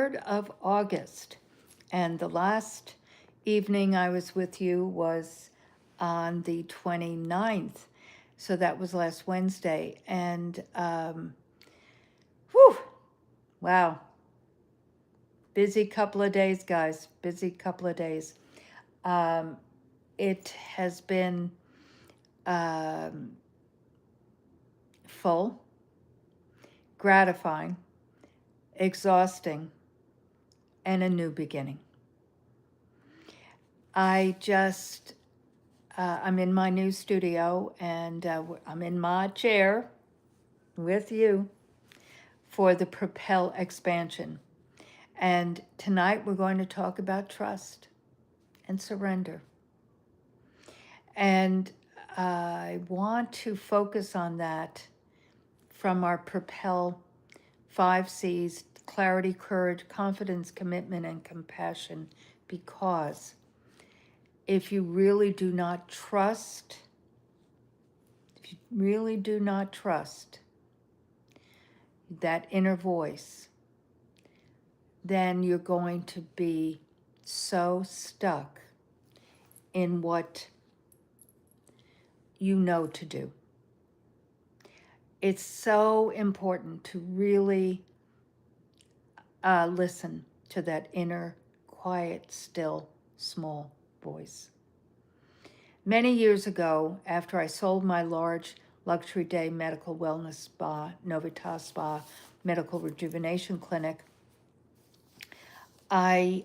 of August. And the last evening I was with you was on the 29th. So that was last Wednesday. And, whew, wow. Busy couple of days, guys. Busy couple of days. Um, it has been um, full, gratifying, exhausting, and a new beginning. I'm in my new studio and I'm in my chair with you for the Propel expansion. And tonight we're going to talk about trust and surrender. And I want to focus on that from our Propel 5 C's: clarity, courage, confidence, commitment, and compassion. Because if you really do not trust, that inner voice, then you're going to be so stuck in what you know to do. It's so important to really listen to that inner, quiet, still, small voice. Many years ago, after I sold my large luxury day medical wellness spa, Novitas Spa Medical Rejuvenation Clinic, I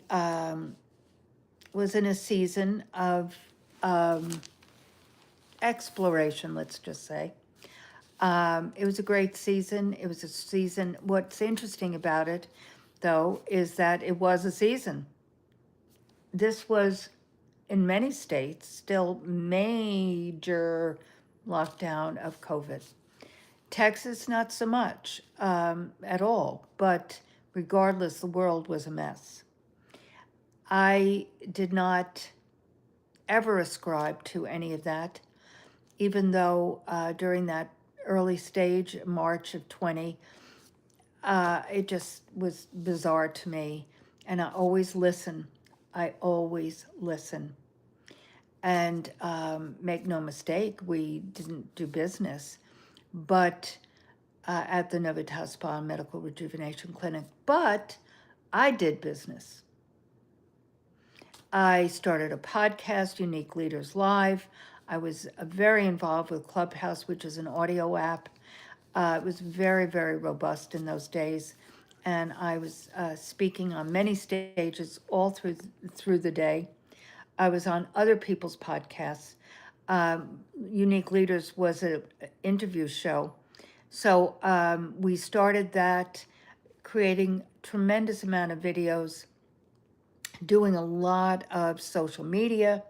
was in a season of exploration, let's just say. It was a great season. It was a season. What's interesting about it, though, is that it was a season. This was, in many states, still major lockdown of COVID. Texas, not so much at all, but regardless, the world was a mess. I did not ever ascribe to any of that, even though during that early stage, March of 20, it just was bizarre to me. And I always listen. And make no mistake, we didn't do business, but at the Novitas Spa Medical Rejuvenation Clinic. But I did business. I started a podcast, Unique Leaders Live. I was very involved with Clubhouse, which is an audio app. It was very, very robust in those days. And I was speaking on many stages all through the day. I was on other people's podcasts. Unique Leaders was an interview show. So we started that, creating tremendous amount of videos, doing a lot of social media.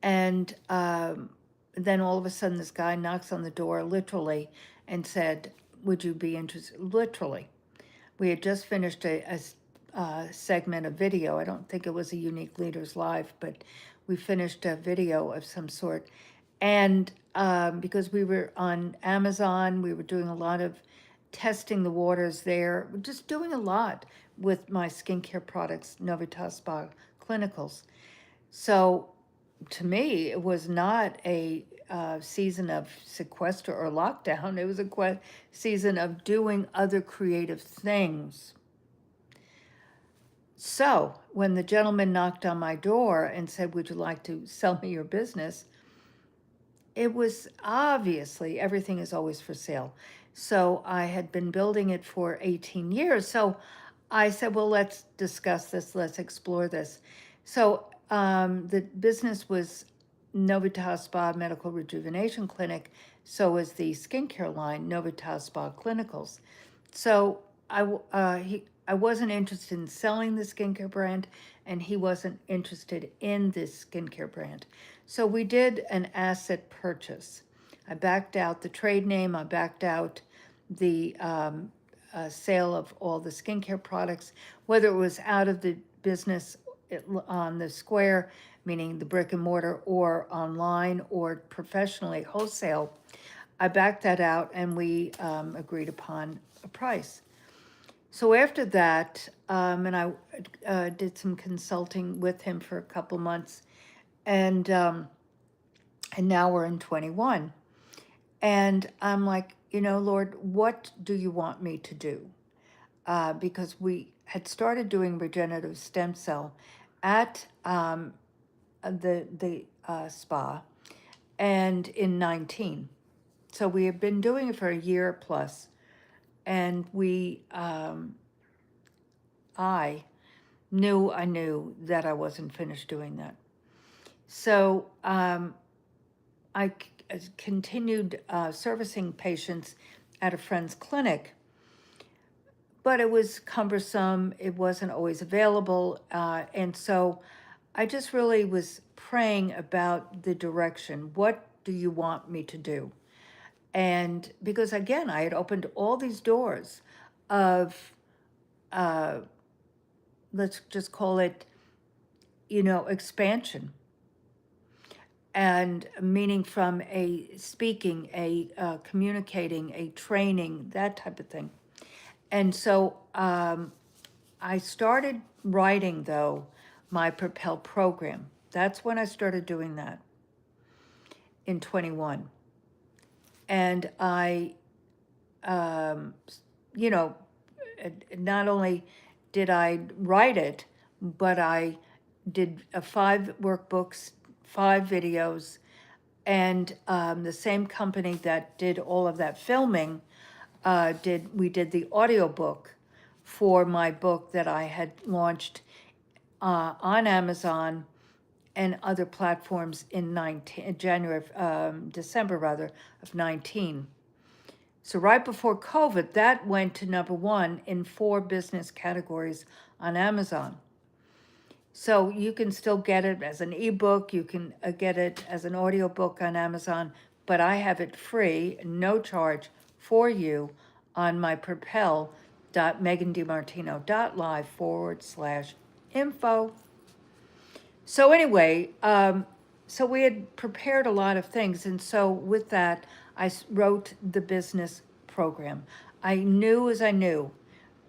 And then all of a sudden this guy knocks on the door, literally, and said, would you be interested? Literally. We had just finished a segment of video. I don't think it was a Unique Leaders Live, but we finished a video of some sort. And because we were on Amazon, we were doing a lot of testing the waters there, just doing a lot with my skincare products, Novitas Spa Clinicals. So to me, it was not a season of sequester or lockdown. It was a season of doing other creative things. So when the gentleman knocked on my door and said, would you like to sell me your business? It was obviously, everything is always for sale. So I had been building it for 18 years. So I said, well, let's discuss this. Let's explore this. So the business was Novitas Spa Medical Rejuvenation Clinic. So was the skincare line, Novitas Spa Clinicals. So I wasn't interested in selling the skincare brand, and he wasn't interested in this skincare brand. So we did an asset purchase. I backed out the trade name. I backed out the sale of all the skincare products, whether it was out of the business on the square, meaning the brick and mortar, or online, or professionally wholesale. I backed that out, and we agreed upon a price. So after that, and I did some consulting with him for a couple months, and now we're in 21. And I'm like, Lord, what do you want me to do? Because we had started doing regenerative stem cell at the spa, and in 19. So we have been doing it for a year plus, and I knew that I wasn't finished doing that. So I continued servicing patients at a friend's clinic, but it was cumbersome. It wasn't always available. And so I just really was praying about the direction. What do you want me to do? And because again, I had opened all these doors of, uh, let's just call it, expansion. And meaning from a speaking, a communicating, a training, that type of thing. And so I started writing, though, my Propel program. That's when I started doing that in 21. And I, you know, not only did I write it, but I did 5 workbooks, 5 videos, and the same company that did all of that filming we did the audiobook for my book that I had launched on Amazon and other platforms in December rather, of 19. So right before COVID, that went to number 1 in 4 business categories on Amazon. So you can still get it as an ebook, you can get it as an audiobook on Amazon, but I have it free, no charge for you on my propel.megandimartino.live/info. So anyway, so we had prepared a lot of things, and so with that, I wrote the business program. I knew as I knew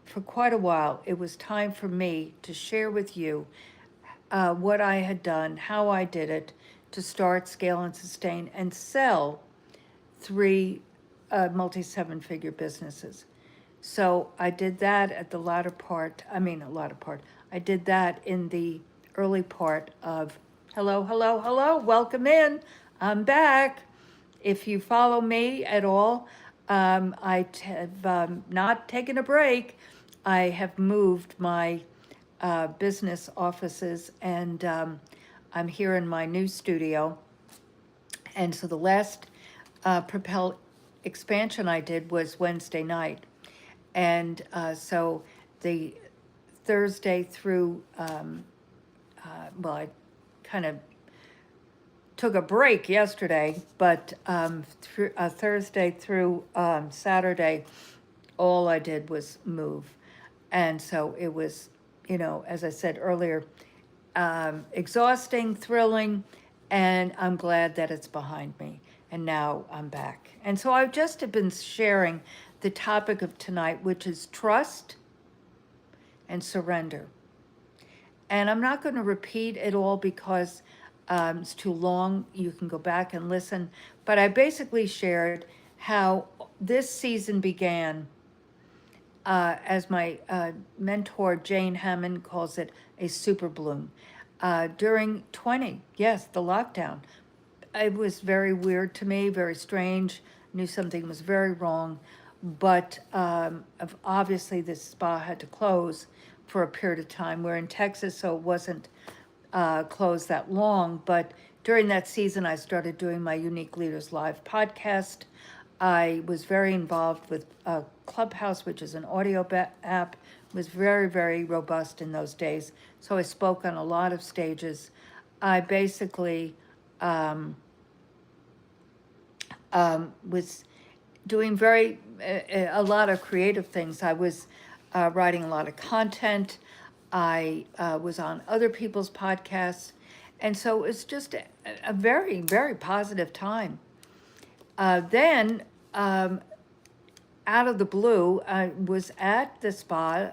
for quite a while it was time for me to share with you what I had done, how I did it to start, scale, and sustain and sell 3 multi-7-figure businesses. So I did that at the latter part, I did that in the early part of, hello, welcome in, I'm back. If you follow me at all, I have not taken a break. I have moved my business offices, and I'm here in my new studio. And so the last Propel expansion I did was Wednesday night. And so the Thursday through, I kind of took a break yesterday, but Thursday through Saturday, all I did was move. And so it was, as I said earlier, exhausting, thrilling, and I'm glad that it's behind me. And now I'm back. And so I've just been sharing the topic of tonight, which is trust and surrender. And I'm not going to repeat it all because it's too long. You can go back and listen. But I basically shared how this season began, as my mentor Jane Hammond calls it, a super bloom. During 20, yes, the lockdown. It was very weird to me, very strange. Knew something was very wrong. But obviously this spa had to close for a period of time. We're in Texas, so it wasn't closed that long. But during that season, I started doing my Unique Leaders Live podcast. I was very involved with Clubhouse, which is an audio app. It was very, very robust in those days. So I spoke on a lot of stages. I basically was doing a lot of creative things. I was writing a lot of content. I was on other people's podcasts. And so it's just a very, very positive time. Then, out of the blue, I was at the spa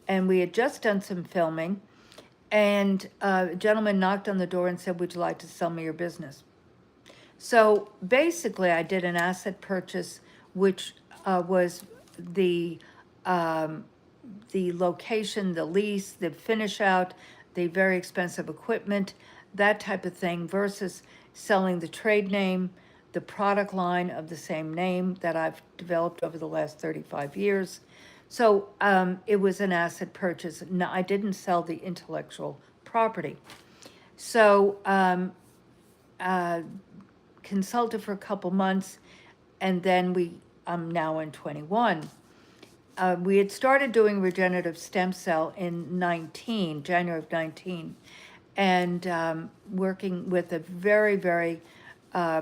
and we had just done some filming, and a gentleman knocked on the door and said, "Would you like to sell me your business?" So basically, I did an asset purchase, which was the um, the location, the lease, the finish out, the very expensive equipment, that type of thing, versus selling the trade name, the product line of the same name that I've developed over the last 35 years. So it was an asset purchase. No, I didn't sell the intellectual property. So uh, consulted for a couple months, and then I'm now in 21. We had started doing regenerative stem cell in 19, January of 19, and working with a very, very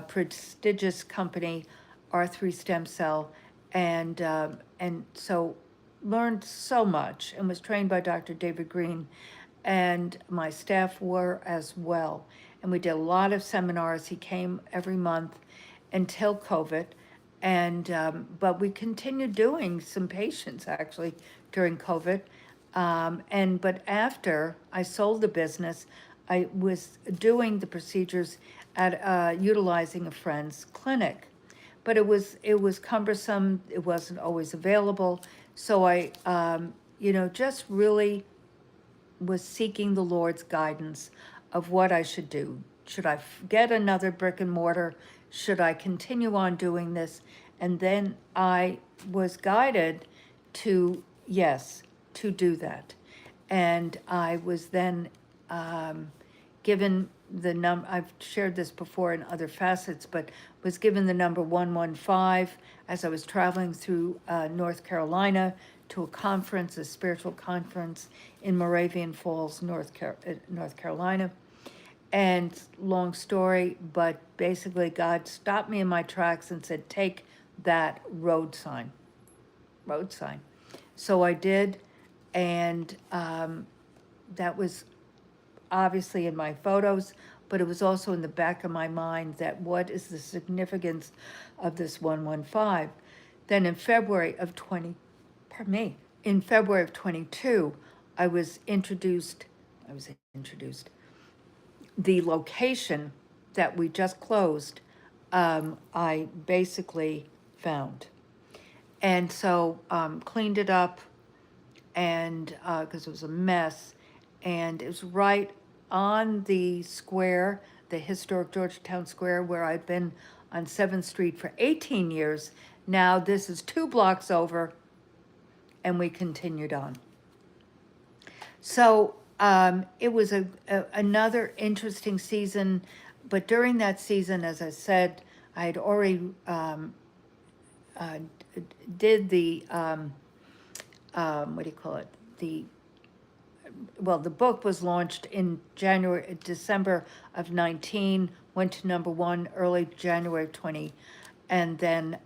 prestigious company, R3 Stem Cell, and so learned so much and was trained by Dr. David Green, and my staff were as well. And we did a lot of seminars. He came every month until COVID, and but we continued doing some patients actually during COVID. And but after I sold the business, I was doing the procedures at utilizing a friend's clinic, but it was cumbersome. It wasn't always available, so I just really was seeking the Lord's guidance of what I should do. Should I get another brick and mortar? Should I continue on doing this? And then I was guided to, yes, to do that. And I was then given the number, I've shared this before in other facets, but was given the number 115 as I was traveling through North Carolina to a conference, a spiritual conference in Moravian Falls, North Carolina. And long story, but basically God stopped me in my tracks and said, take that road sign. So I did, and that was obviously in my photos, but it was also in the back of my mind that what is the significance of this 115? Then in February of 22, I was introduced, the location that we just closed, I basically found. And so cleaned it up, and because it was a mess, and it was right on the square, the historic Georgetown Square, where I'd been on 7th Street for 18 years. Now this is 2 blocks over, and we continued on. So it was another interesting season, but during that season, as I said, I had already did the what do you call it? The book was launched in December of 19, went to number 1 early January of 20, and then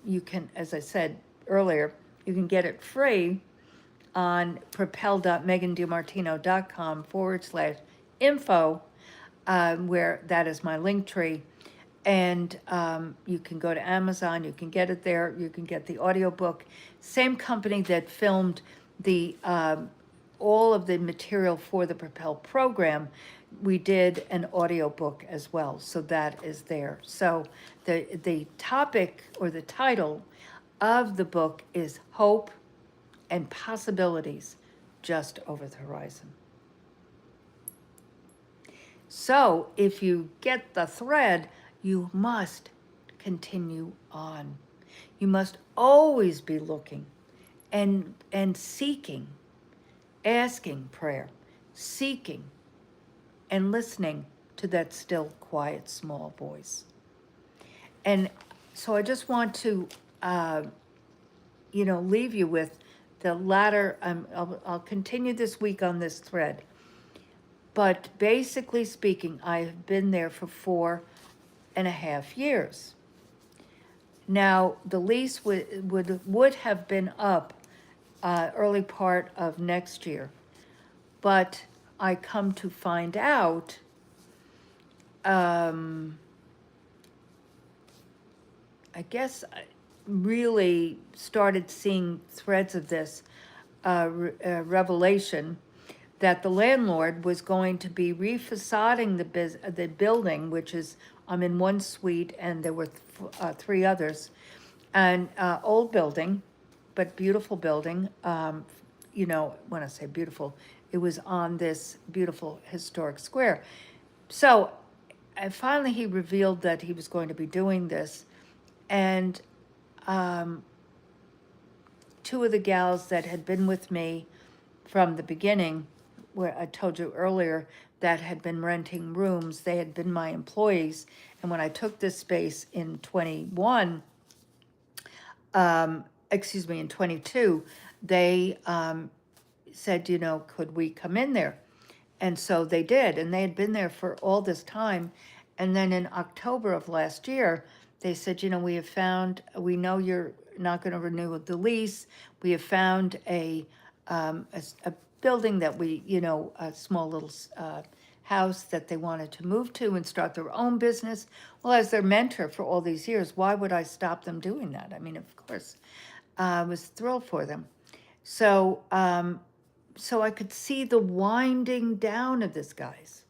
you can, as I said earlier, you can get it free on propel.megandimartino.com/info, where that is my link tree. And you can go to Amazon, you can get it there, you can get the audiobook. Same company that filmed the all of the material for the Propel program, we did an audiobook as well, so that is there. So the topic or the title of the book is Hope and Possibilities Just Over the Horizon. So if you get the thread, you must continue on. You must always be looking and seeking, asking prayer, seeking and listening to that still, quiet, small voice. And so I just want to, leave you with the latter. I'll continue this week on this thread. But basically speaking, I have been there for 4.5 years. Now, the lease would have been up early part of next year, but I come to find out I guess I really started seeing threads of this revelation that the landlord was going to be refacading the building, which is, I'm in one suite and there were three others, and old building, but beautiful building. You know, when I say beautiful, it was on this beautiful historic square. So finally he revealed that he was going to be doing this, and um, two of the gals that had been with me from the beginning, where I told you earlier, that had been renting rooms, they had been my employees. And when I took this space in 21, in 22, they said, you know, could we come in there? And so they did, and they had been there for all this time. And then in October of last year, they said, you know, we know you're not going to renew the lease. We have found a building that a small little house that they wanted to move to and start their own business. Well, as their mentor for all these years, why would I stop them doing that? I mean, of course, I was thrilled for them. So, so I could see the winding down of this, guys.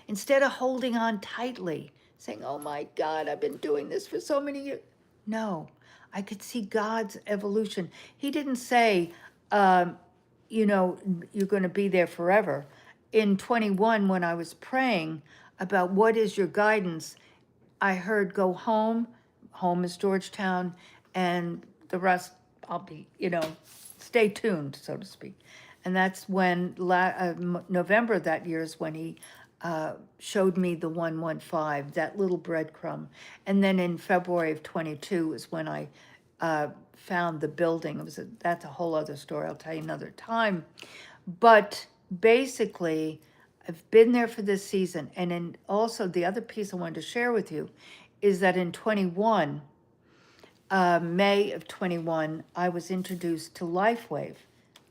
Instead of holding on tightly, saying, oh my God, I've been doing this for so many years. No, I could see God's evolution. He didn't say, you know, you're going to be there forever. In 21, when I was praying about what is your guidance, I heard go home. Home is Georgetown, and the rest I'll be, you know, stay tuned, so to speak. And that's when November that year is when he showed me the 115, that little breadcrumb. And then in February of 22 is when I found the building. That's a whole other story. I'll tell you another time. But basically, I've been there for this season. And then also the other piece I wanted to share with you is that in 21, May of 21, I was introduced to LifeWave.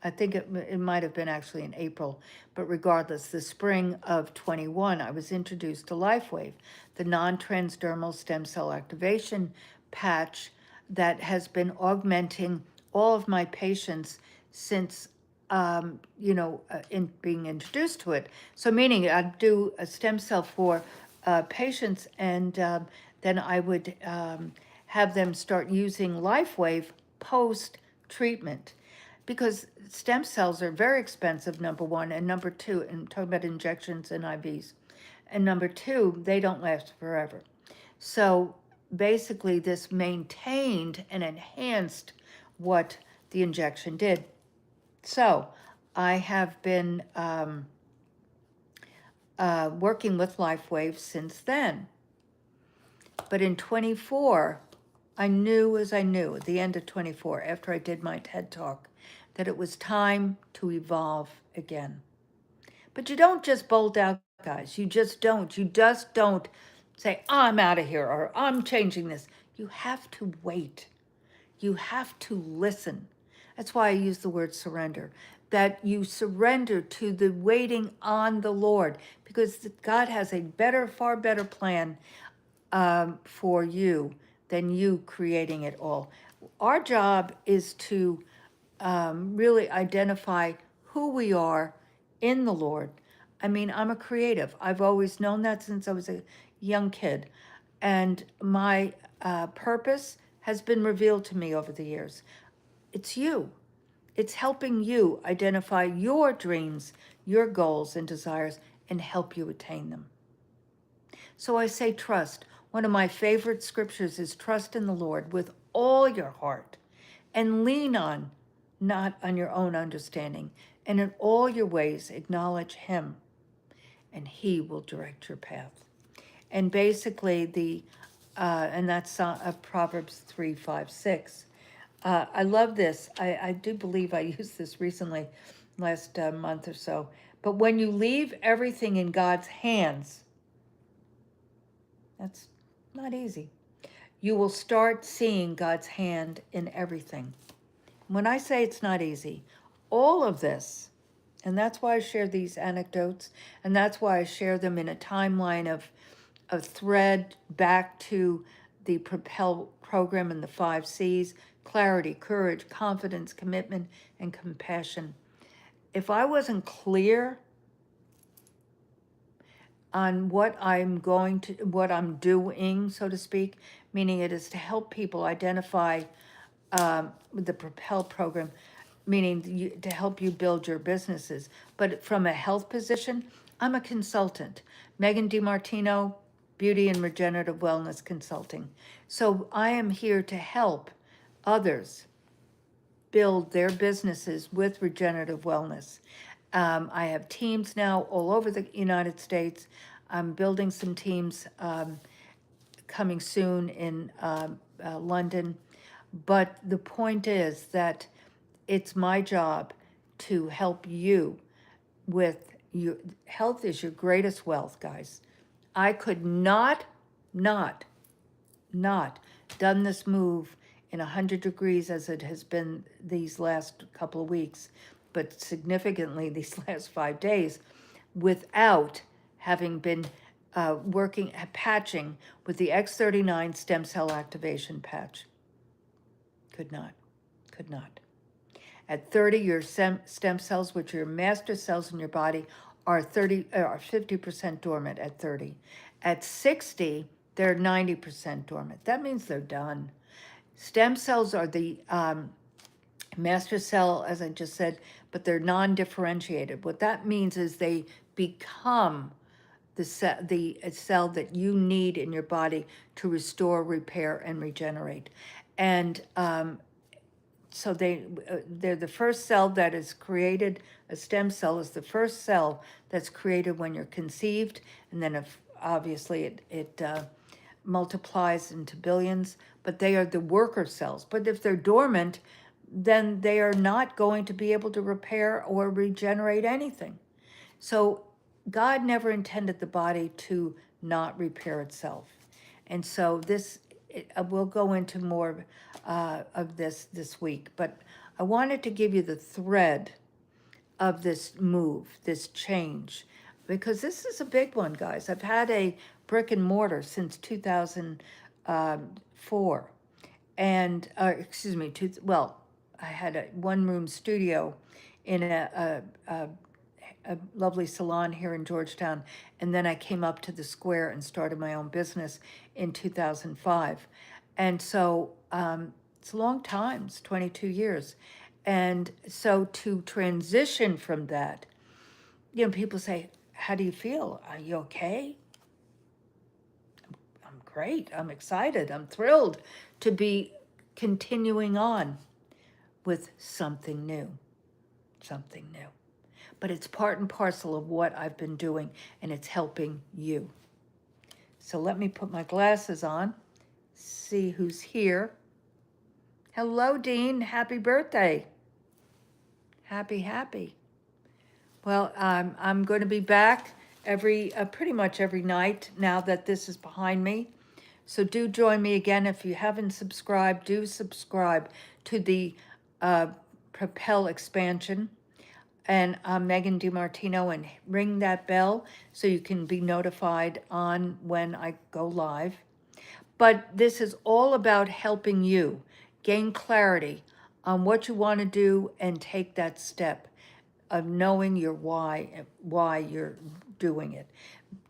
I think it might have been actually in April, but regardless, the spring of 21, I was introduced to LifeWave, the non-transdermal stem cell activation patch that has been augmenting all of my patients since, in being introduced to it. So meaning I'd do a stem cell for patients, and then I would have them start using LifeWave post-treatment. Because stem cells are very expensive, number one, and number two, and I'm talking about injections and IVs, and number two, they don't last forever. So basically this maintained and enhanced what the injection did. So I have been working with LifeWave since then. But in 24, I knew at the end of 24, after I did my TED Talk, that it was time to evolve again. But you don't just bolt out, guys. You just don't. You just don't say, I'm out of here, or I'm changing this. You have to wait. You have to listen. That's why I use the word surrender. That you surrender to the waiting on the Lord, because God has a better, far better plan for you than you creating it all. Our job is to really identify who we are in the Lord. I mean, I'm a creative. I've always known that since I was a young kid. And my purpose has been revealed to me over the years. It's you. It's helping you identify your dreams, your goals and desires, and help you attain them. So I say trust. One of my favorite scriptures is trust in the Lord with all your heart and lean on, not on your own understanding, and in all your ways acknowledge him, and he will direct your path. And basically and that's Proverbs 3, 5, 6. I love this. I do believe I used this recently, last month or so. But when you leave everything in God's hands, that's not easy. You will start seeing God's hand in everything. When I say it's not easy, all of this, and that's why I share these anecdotes, and that's why I share them in a timeline of a thread back to the Propel program and the 5 C's, clarity, courage, confidence, commitment, and compassion. If I wasn't clear on what what I'm doing, so to speak, meaning it is to help people identify with the Propel program, meaning to help you build your businesses. But from a health position, I'm a consultant. Megan DiMartino, Beauty and Regenerative Wellness Consulting. So I am here to help others build their businesses with regenerative wellness. I have teams now all over the United States. I'm building some teams coming soon in London. But the point is that it's my job to help you with your health is your greatest wealth, guys. I could not done this move in 100 degrees as it has been these last couple of weeks, but significantly these last 5 days, without having been patching with the X39 stem cell activation patch. Could not. At 30, your stem cells, which are your master cells in your body, are 50% dormant at 30. At 60, they're 90% dormant. That means they're done. Stem cells are the master cell, as I just said, but they're non-differentiated. What that means is they become the cell that you need in your body to restore, repair, and regenerate. And so they're the first cell that is created. A stem cell is the first cell that's created when you're conceived, and then obviously it multiplies into billions, but they are the worker cells. But if they're dormant, then they are not going to be able to repair or regenerate anything. So God never intended the body to not repair itself. And so we'll go into more of this week, but I wanted to give you the thread of this move, this change, because this is a big one, guys. I've had a brick and mortar since 2004, and I had a one-room studio in a lovely salon here in Georgetown, and then I came up to the square and started my own business in 2005. And so it's a long time, it's 22 years. And so to transition from that, people say, how do you feel? Are you okay? I'm great. I'm excited. I'm thrilled to be continuing on with something new. But it's part and parcel of what I've been doing, and it's helping you. So let me put my glasses on, see who's here. Hello, Dean. Happy birthday. Happy. Well, I'm going to be back pretty much every night now that this is behind me. So do join me again. If you haven't subscribed, do subscribe to the Propel expansion. And I'm Megan DiMartino, and ring that bell so you can be notified on when I go live. But this is all about helping you gain clarity on what you want to do and take that step of knowing your why you're doing it.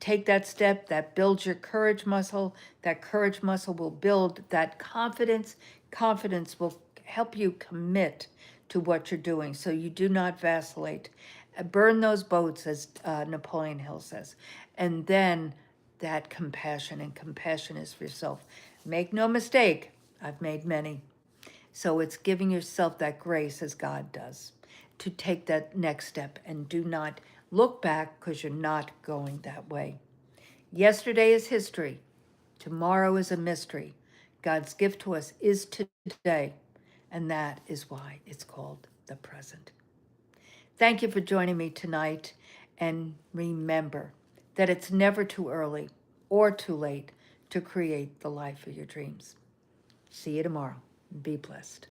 Take that step that builds your courage muscle. That courage muscle will build that confidence. Confidence will help you commit to what you're doing so you do not vacillate. Burn those boats, as Napoleon Hill says. And then that compassion, and compassion is for yourself. Make no mistake, I've made many. So it's giving yourself that grace as God does to take that next step, and do not look back, because you're not going that way. Yesterday is history. Tomorrow is a mystery. God's gift to us is today, and that is why it's called the present. Thank you for joining me tonight, and remember that it's never too early or too late to create the life of your dreams. See you tomorrow. Be blessed.